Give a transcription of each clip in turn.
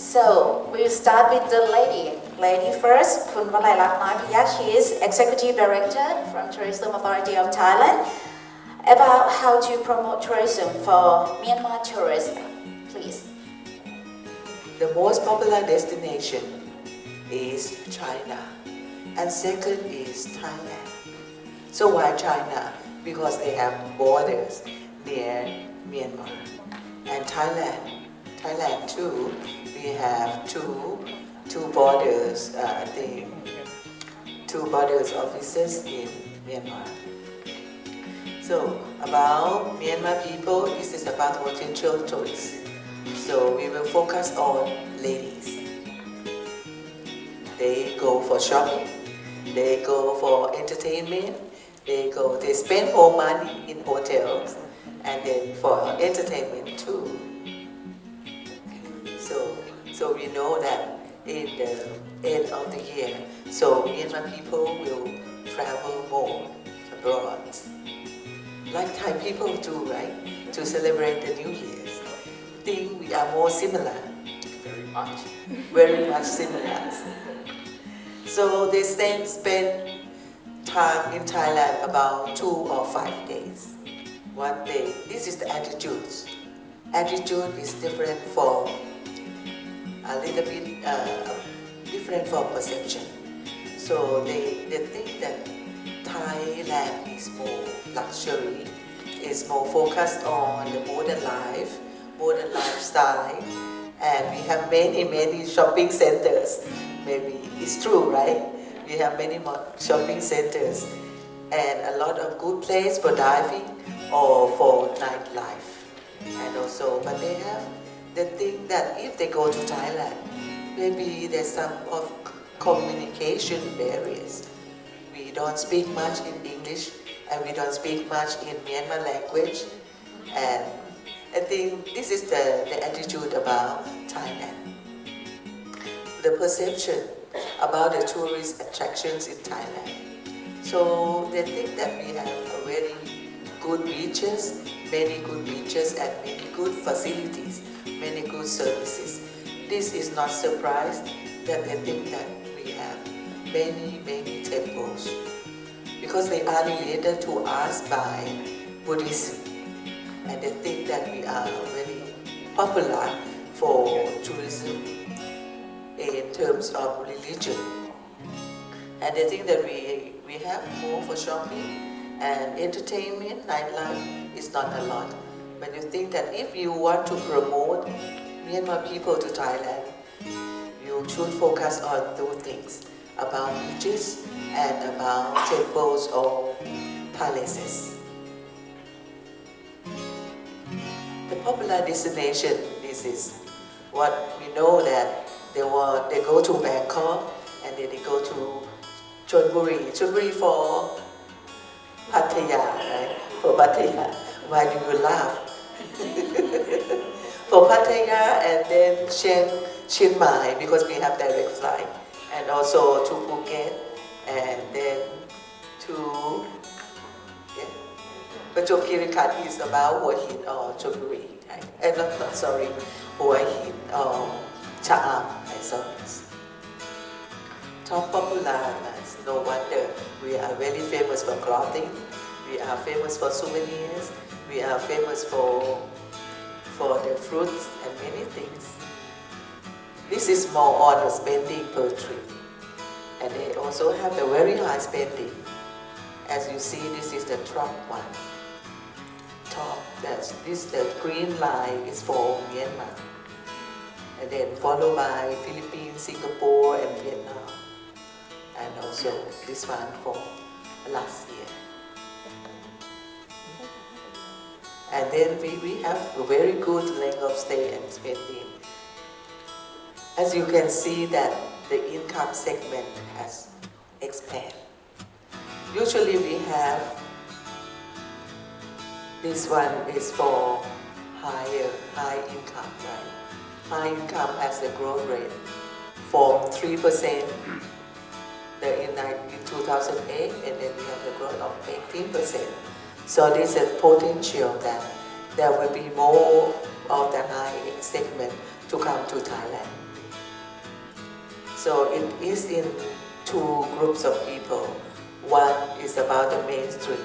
So we'll start with the lady. Lady first, คุณวลัยลักษณ์น้อยพยัคฆ์ She is Executive Director from Tourism Authority of Thailand. About how to promote tourism for Myanmar tourists, please. The most popular destination is China, and second is Thailand. So why China? Because they have borders near Myanmar. And Thailand too, we have two borders, I think, two borders offices in Myanmar. So about Myanmar people, this is about potential tourists. So we will focus on ladies. They go for shopping, they go for entertainment, they spend more money in hotels and then for entertainment too. So we know that in the end of the year, so Myanmar people will travel more abroad. Like Thai people do, right? To celebrate the New Year's. I think we are more similar. Very much similar. So they spend time in Thailand about 2 or 5 days. One day. This is the attitude. Attitude is different from a little bit different from perception. So they think that Thailand is more luxury, is more focused on the modern lifestyle, and we have many shopping centers. Maybe it's true, right? We have many more shopping centers and a lot of good place for diving or for nightlife. And also, but they think that if they go to Thailand, maybe there's some of communication barriers. We don't speak much in English and we don't speak much in Myanmar language. And I think this is the attitude about Thailand. The perception about the tourist attractions in Thailand. So they think that we have a very good beaches, many good beaches and many good facilities, many good services. This is not surprise that they think that we have many temples because they are related to us by Buddhism, and they think that we are very popular for tourism in terms of religion, and they think that we have more for shopping and entertainment. Nightlife is not a lot, but you think that if you want to promote Myanmar people to Thailand, you should focus on two things: about beaches and about temples or palaces. The popular destination, this is what we know that they go to Bangkok and then they go to Chonburi for Pattaya, right? For Pattaya. Why do you laugh? For Pattaya and then Chiang Mai because we have direct flight, and also to Phuket and then to Prachop Khirikat is about Hua Hin or Chonburi, right? Not sorry, Hua Hin or Cha'am, and so on. Top popular, no wonder we are very famous for clothing, we are famous for souvenirs, we are famous for the fruits and many things. This is more on the spending per trip, and they also have a very high spending. As you see, this is the top one. The green line is for Myanmar, and then followed by Philippines, Singapore, and Vietnam, and also this one for last year. And then we have a very good length of stay and spending. As you can see that the income segment has expanded. Usually we have this one is for high income, right? High income has a growth rate from 3% in 2008, and then we have the growth of 18%. So there's a potential that there will be more of the high segment to come to Thailand So it is in two groups of people. One is about the mainstream.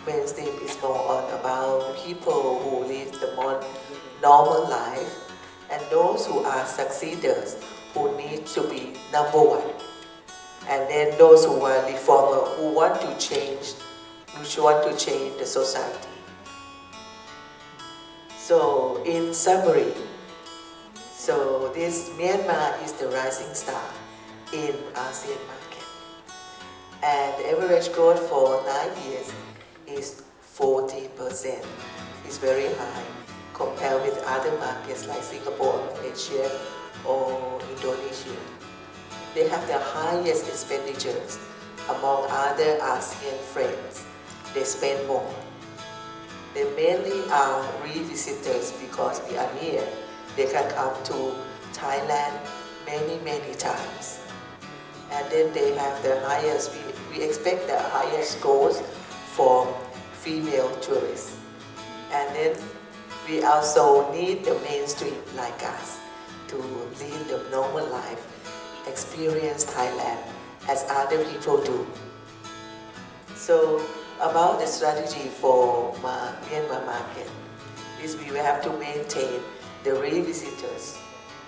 Mainstream is more on about people who live the more normal life and those who are succeeders who need to be number one. And then those who are reformer who want to change the society. So in summary, so this Myanmar is the rising star in ASEAN market. And the average growth for 9 years is 40%. It's very high compared with other markets like Singapore, Malaysia, or Indonesia. They have the highest expenditures among other ASEAN friends. They spend more. They mainly are revisitors because we are near. They can come to Thailand many times. And then they have the highest, we expect the highest scores for female tourists. And then we also need the mainstream like us to lead the normal life, experience Thailand as other people do. So about the strategy for Myanmar market is we will have to maintain the revisitors.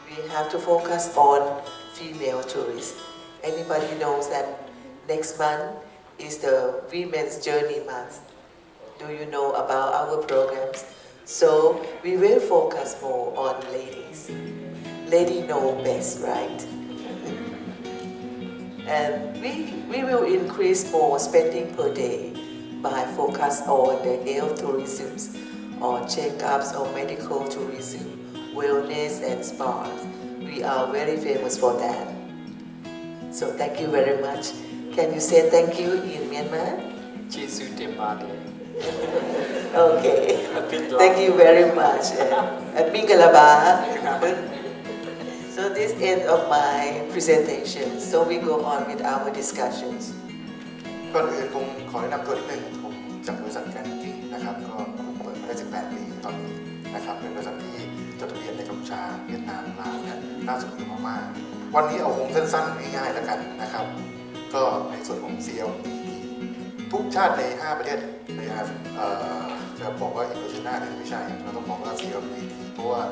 We have to focus on female tourists. Anybody knows that next month is the Women's Journey Month. Do you know about our programs? So we will focus more on ladies. Lady know best, right? And we will increase more spending per day by focus on the health tourism or checkups or medical tourism, wellness and spas. We are very famous for that. So thank you very much. Can you say thank you in Myanmar? Okay. Thank you very much. And Mingalaba. So this end of my presentation. So we go on with our discussions. ก่อนอื่นผมขอแนะนำตัวนิดนึงผมจากบริษัทการกินนะครับก็เปิดมาได้18 ปีตอนนี้นะครับเป็นบริษัทที่จดทะเบียนในกัมพูชาเวียดนามลาวและล่าสุดคือพม่าวันนี้เอาคงสั้นๆง่ายๆแล้วกันนะครับก็ในส่วนของ CLP ทุกชาติใน5ประเทศในจะบอกว่าอินโดนีเซียไม่ใช่เราต้องบอกว่า CLP เพราะว่า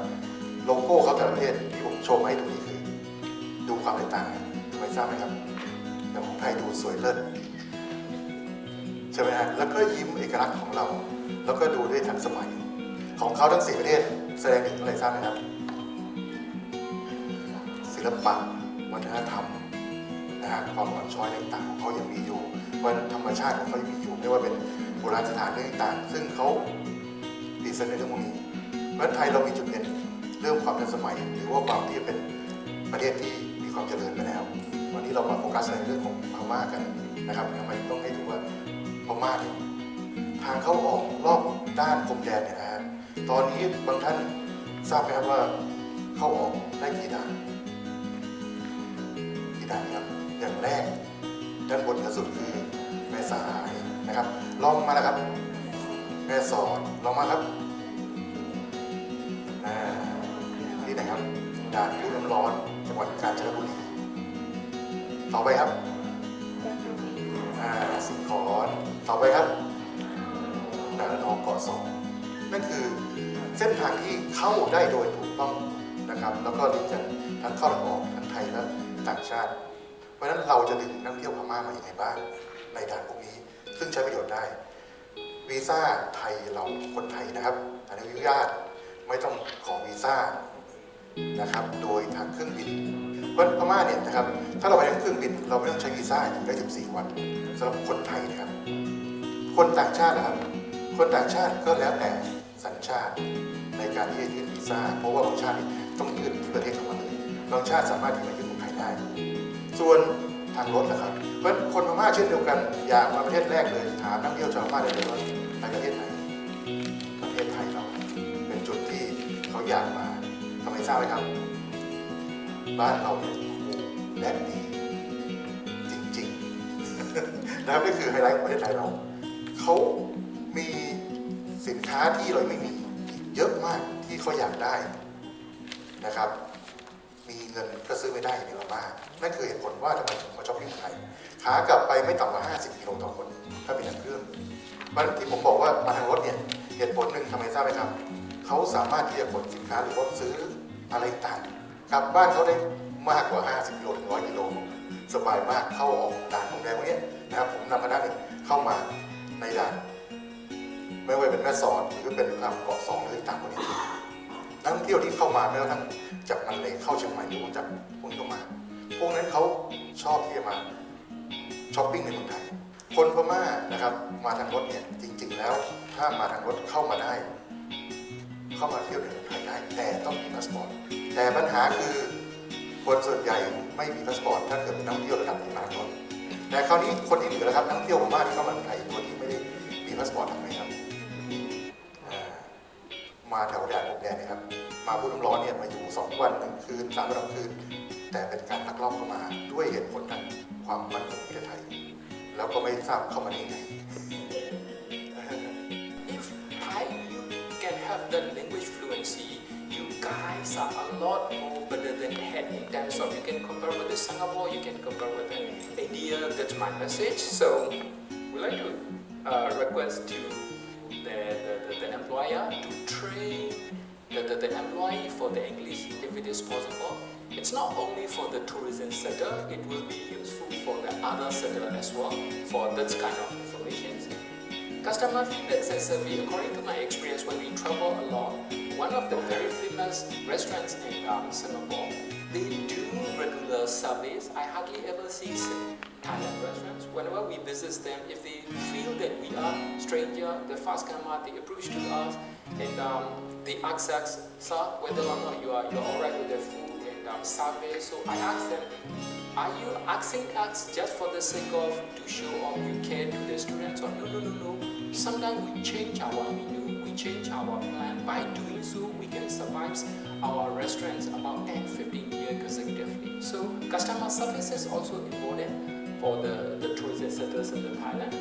โลโก้เขาแต่ละประเทศที่ผมโชว์ให้ตรงนี้คือดูความแตกต่างทำไมทราบไหมครับแต่ของไทยดูสวยเลิศใช่ไหมฮะแล้วก็ยิ้มเอกลักษณ์ของเราแล้วก็ดูด้วยทันสมัยของเขาทั้ง4ประเทศแสดงถึงอะไรทราบไหมครับศิลปะวัฒนธรรมนะฮะความอ่อนช้อยต่างๆของเขายังมีอยู่วันธรรมชาติของเขายังมีอยู่ไม่ว่าเป็นโบราณสถานต่างๆซึ่งเขาดีไซน์ในเรื่องพวกนี้เพราะฉะนั้นไทยเรามีจุดเด่นเรื่องความทันสมัยหรือว่าความที่เป็นประเทศที่มีความเจริญไปแล้ววันนี้เรามาโฟกัสในเรื่องของพม่ากันนะครับทำไมต้องให้ดูว่าพม่าทางเข้าออกรอบด้านพรมแดนเนี่ยนะฮะตอนนี้บางท่านทราบไหมครับว่าเข้าออกได้กี่ด่านครับอย่างแรกด้านบนสุดคือแม่สายนะครับลองมาแล้วครับแม่สอดลองมาครับนี่นะครับด่านผู้น้ำร้อนจังหวัดกาญจนบุรีต่อไปครับสิงห์ขอนต่อไปครับด่านระนองเกาะสองนั่นคือเส้นทางที่เข้าได้โดยถูกต้องนะครับแล้วก็ลิงก์กันทั้งเข้าและออกทั้งไทยและต่างชาติเพราะฉะนั้นเราจะดึงนักท่องเที่ยวพม่ามาอย่างไรบ้างในด่านพวกนี้ซึ่งใช้ประโยชน์ได้วีซ่าไทยเราคนไทยนะครับอนุญาตไม่ต้องขอวีซ่านะครับโดยทางเครื่องบินเพราะพม่าเนี่ยนะครับถ้าเราไปทางเครื่องบินเราไม่ต้องใช้วีซ่าอยู่ได้14 วันสำหรับคนไทยนะครับคนต่างชาตินะครับคนต่างชาติก็แล้วแต่สัญชาติในการที่จะยื่นวีซ่าเพราะว่าบางชาติต้องยื่นที่ประเทศของมันเลยบางชาติสามารถที่จะยื่นของไทยได้ส่วนทางรถนะครับเพราะคนพม่าเช่นเดียวกันอยากมาประเทศแรกเลยถามนักท่องเที่ยวชาวพม่าได้เลยว่าไปประเทศไหนประเทศไทยเราเป็นจุดที่เขาอยากมาทำไมทราบไหมครับบ้านเราเนี่ยและดีจริงๆนะครับนี่คือไฮไลท์ของประเทศไทยเราเขามีสินค้าที่เราไม่มีเยอะมากที่เขาอยากได้นะครับ มีเงินก็ซื้อไม่ได้ในมาม่านั่นคือเหตุผลว่าทำไมถึงมาช้อปปิ้งไทยขากลับไปไม่ต่ำกว่า50 กิโลต่อคนถ้าเป็นทางเครื่องวันที่ผมบอกว่ามาทางรถเนี่ยเหตุผลหนึ่งทำไมทราบไหมครับเขาสามารถที่จะขนสินค้าหรือว่าซื้ออะไรต่างกลับบ้านเขาได้มากกว่า50 กิโลถึง100 กิโลสบายมากเข้าออกด่านพรมแดงพวกนี้นะครับผมนำคณะหนึ่งเข้ามาในด่านไม่ว่าเป็นแม่สอดหรือเป็นเกาะ2หรือต่างพวกนี้นักท่องเที่ยวที่เข้ามาไม่ว่าทั้งจากมันเลยเข้าเชียงใหม่หรือว่าจากพวกนี้เข้ามาพวกนั้นเขาชอบที่จะมาช้อปปิ้งในเมืองไทยคนพม่านะครับมาทางรถเนี่ยจริงๆแล้วถ้ามาทางรถเข้ามาได้เข้ามาเที่ยวในเมืองไทยได้แต่ต้องมีพาสปอร์ตแต่ปัญหาคือคนส่วนใหญ่ไม่มีพาสปอร์ตถ้าเกิดเป็นนักท่องเที่ยวระดับที่มาทางรถแต่คราวนี้คนที่เหลือนะครับนักท่องเที่ยวพม่าที่เข้ามาเมืองไทยตัวที่ไม่ได้มีพาสปอร์ตทำไงครับมาแถวด่านพรมแดนนะครับมาพูดน้ำร้อนเนี่ยมาอยู่2 วัน1 คืน3 วัน 2 คืนแต่เป็นการลักลอบเข้ามาด้วยเหตุผลทางความมั่นคงของประเทศไทยแล้วก็ไม่ทราบเข้ามาได้ยังไง If Thai you can have the language fluency, you guys are a lot more better than ahead in terms of you can compare with the Singapore, you can compare with the India. That's my message. So we like to request to the employer to train the employee for the English if it is possible. It's not only for the tourism sector, it will be useful for the other sector as well for this kind of information. Customer feedback survey, according to my experience when we travel a lot, one of the very famous restaurants in Singapore, they do regular surveys. I hardly ever see Thailand restaurants. Whenever we visit them, if they feel that we are stranger, the first come out, they approach to us and they ask us, sir, whether or not you are alright with the food and survey. So I ask them, are you asking us just for the sake of to show off you care to the students or no. Sometimes we change our menu, we change our plan. By doing so, we can survive our restaurants about 10-15 years consecutively. So customer service is also important for the tourism sectors in the Thailand.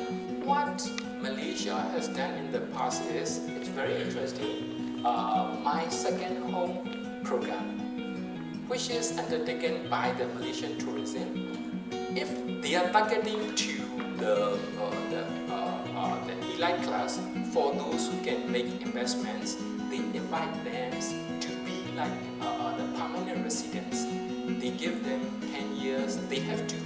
What Malaysia has done in the past is, it's very interesting. My second home program, which is undertaken by the Malaysian tourism, if they are targeting to the elite class, for those who can make investments, they invite them to be like the permanent residents. They give them 10 years, they have to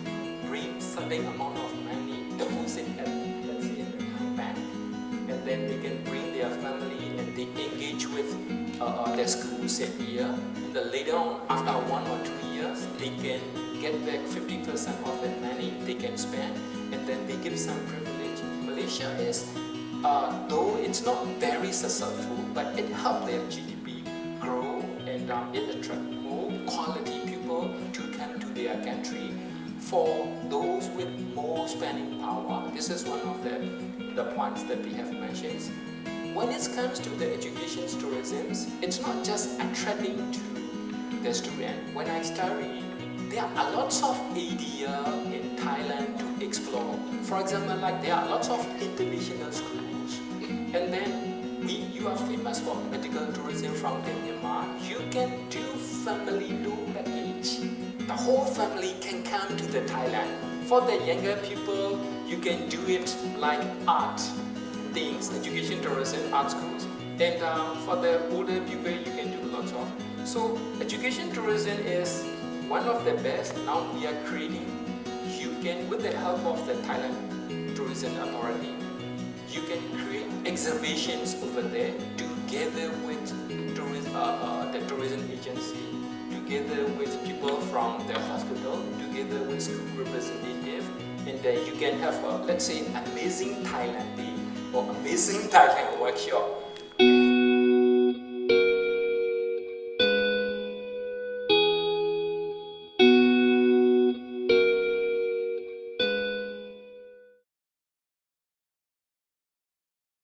bring certain amount of money, deposit at, let's say, in the Thai bank, and then they can bring their family and they engage with their schools every year. And then later on, after 1 or 2 years, they can get back 50% of that money they can spend, and then they give some privilege. Malaysia is, though it's not very successful, but it helped their GDP grow and it attract more quality people to come to their country. For those with more spending power, this is one of the points that we have mentioned. When it comes to the education tourism, it's not just attracting to the student. When I study, there are lots of idea in Thailand to explore. For example, like there are lots of international schools, and then you are famous for medical tourism from Myanmar. You can do family loan package. The whole family can come to the Thailand. For the younger people, you can do it like art things, education tourism, art schools. And for the older people, you can do lots of. So education tourism is one of the best. Now we are creating. You can, with the help of the Thailand Tourism Authority, you can create exhibitions over there together with the tourism agency, together with people from the hospital, together with school representative, and then you can have let's say amazing Thailand day or amazing Thailand workshop